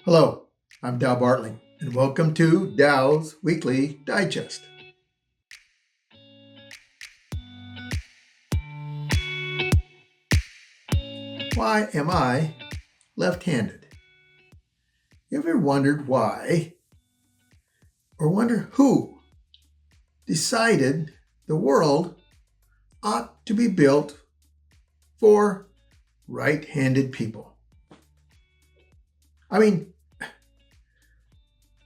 Hello, I'm Dow Bartling, and welcome to Dow's Weekly Digest. Why am I left-handed? You ever wondered why, or wonder who decided the world ought to be built for right-handed people? I mean,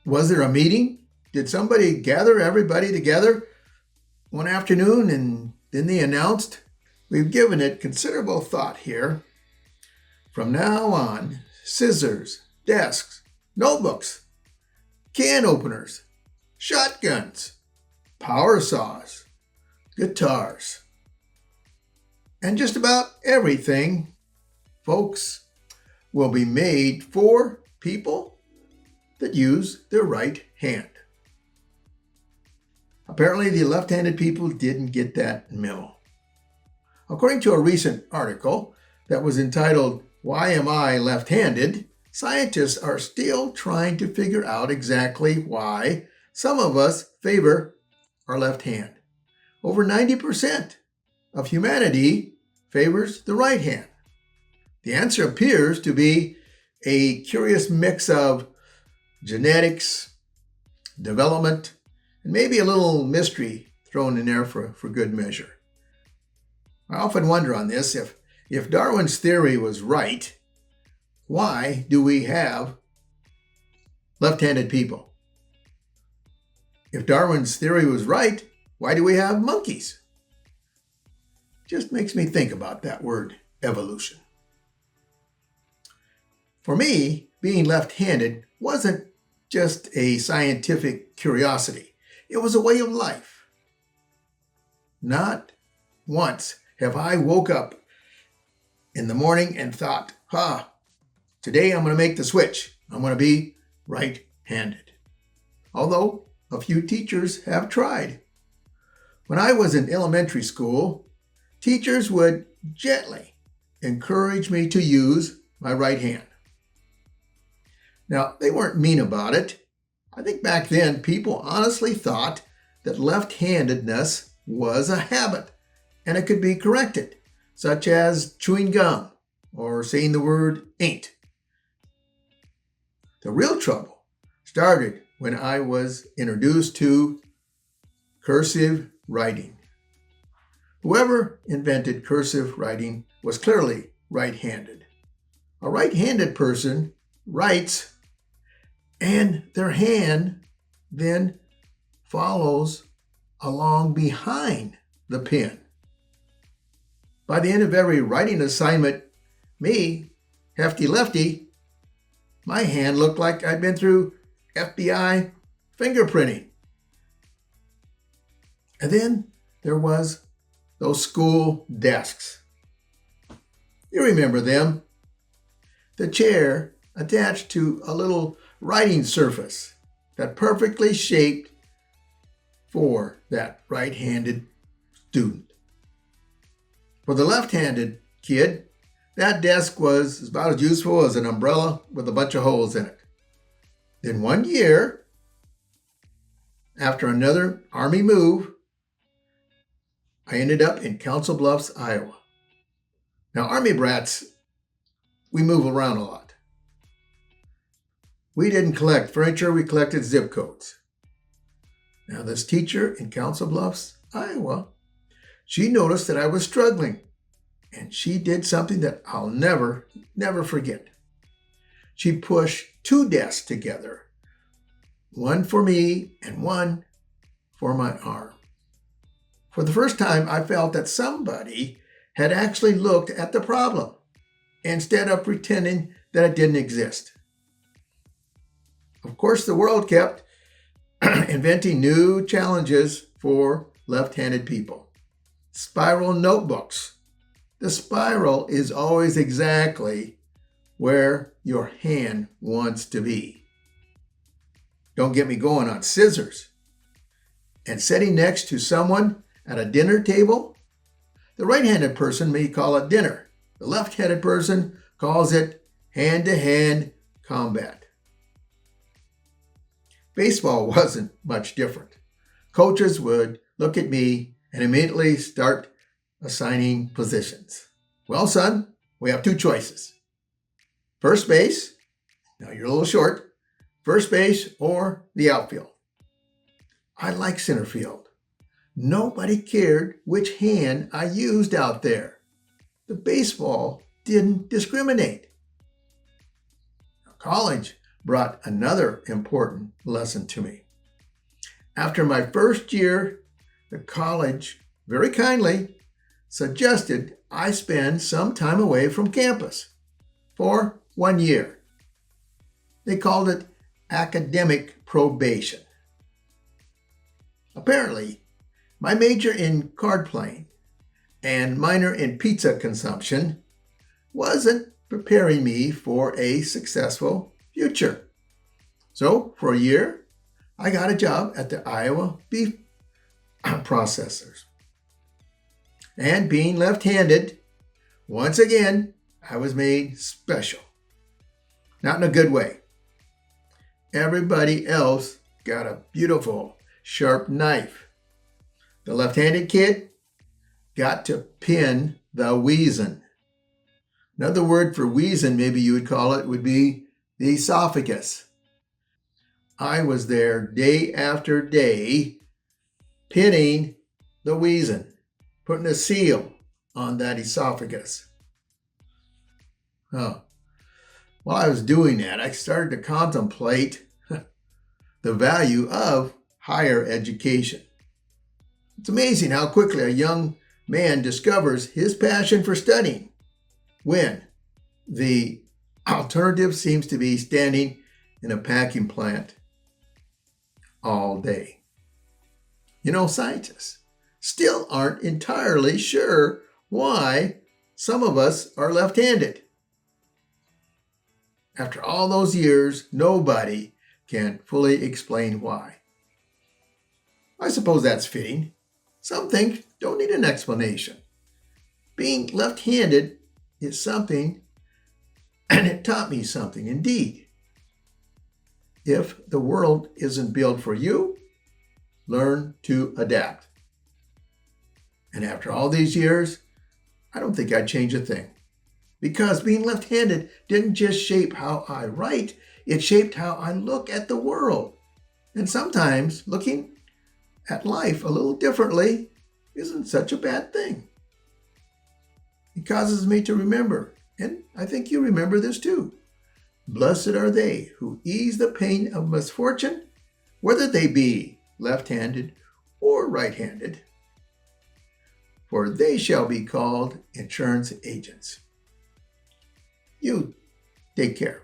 was there a meeting? Did somebody gather everybody together one afternoon and then they announced? We've given it considerable thought here. From now on, scissors, desks, notebooks, can openers, shotguns, power saws, guitars, and just about everything, folks, will be made for people that use their right hand. Apparently, the left-handed people didn't get that memo. According to a recent article that was entitled, "Why Am I Left-Handed?" scientists are still trying to figure out exactly why some of us favor our left hand. Over 90% of humanity favors the right hand. The answer appears to be a curious mix of genetics, development, and maybe a little mystery thrown in there for good measure. I often wonder on this, if Darwin's theory was right, why do we have left-handed people? If Darwin's theory was right, why do we have monkeys? Just makes me think about that word, evolution. For me, being left-handed wasn't just a scientific curiosity. It was a way of life. Not once have I woke up in the morning and thought, today I'm going to make the switch. I'm going to be right-handed. Although a few teachers have tried. When I was in elementary school, teachers would gently encourage me to use my right hand. Now, they weren't mean about it. I think back then people honestly thought that left-handedness was a habit and it could be corrected, such as chewing gum or saying the word ain't. The real trouble started when I was introduced to cursive writing. Whoever invented cursive writing was clearly right-handed. A right-handed person writes and their hand then follows along behind the pen. By the end of every writing assignment, me, hefty lefty, my hand looked like I'd been through FBI fingerprinting. And then there was those school desks. You remember them. The chair attached to a little writing surface that perfectly shaped for that right-handed student. For the left-handed kid, that desk was about as useful as an umbrella with a bunch of holes in it. Then one year, after another Army move, I ended up in Council Bluffs, Iowa. Now, Army brats, we move around a lot. We didn't collect furniture, we collected zip codes. Now, this teacher in Council Bluffs, Iowa, she noticed that I was struggling, and she did something that I'll never forget. She pushed two desks together, one for me and one for my arm. For the first time, I felt that somebody had actually looked at the problem instead of pretending that it didn't exist. Of course, the world kept inventing new challenges for left-handed people. Spiral notebooks. The spiral is always exactly where your hand wants to be. Don't get me going on scissors. And sitting next to someone at a dinner table, the right-handed person may call it dinner. The left-handed person calls it hand-to-hand combat. Baseball wasn't much different. Coaches would look at me and immediately start assigning positions. Well, son, we have two choices. First base, now you're a little short, first base or the outfield. I like center field. Nobody cared which hand I used out there. The baseball didn't discriminate. College brought another important lesson to me. After my first year, the college very kindly suggested I spend some time away from campus for 1 year. They called it academic probation. Apparently, my major in card playing and minor in pizza consumption wasn't preparing me for a successful future. So, for a year, I got a job at the Iowa beef processors. And being left-handed, once again, I was made special. Not in a good way. Everybody else got a beautiful, sharp knife. The left-handed kid got to pin the Weasand. Another word for Weasand, maybe you would call it, would be the esophagus. I was there day after day pinning the Weasand, putting a seal on that esophagus. Oh. While I was doing that, I started to contemplate the value of higher education. It's amazing how quickly a young man discovers his passion for studying when the alternative seems to be standing in a packing plant all day. You know, scientists still aren't entirely sure why some of us are left-handed. After all those years, nobody can fully explain why. I suppose that's fitting. Some things don't need an explanation. Being left-handed is something, and it taught me something. Indeed, if the world isn't built for you, learn to adapt. And after all these years, I don't think I'd change a thing. Because being left-handed didn't just shape how I write, it shaped how I look at the world. And sometimes looking at life a little differently isn't such a bad thing. It causes me to remember, and I think you remember this too. Blessed are they who ease the pain of misfortune, whether they be left-handed or right-handed, for they shall be called insurance agents. You take care.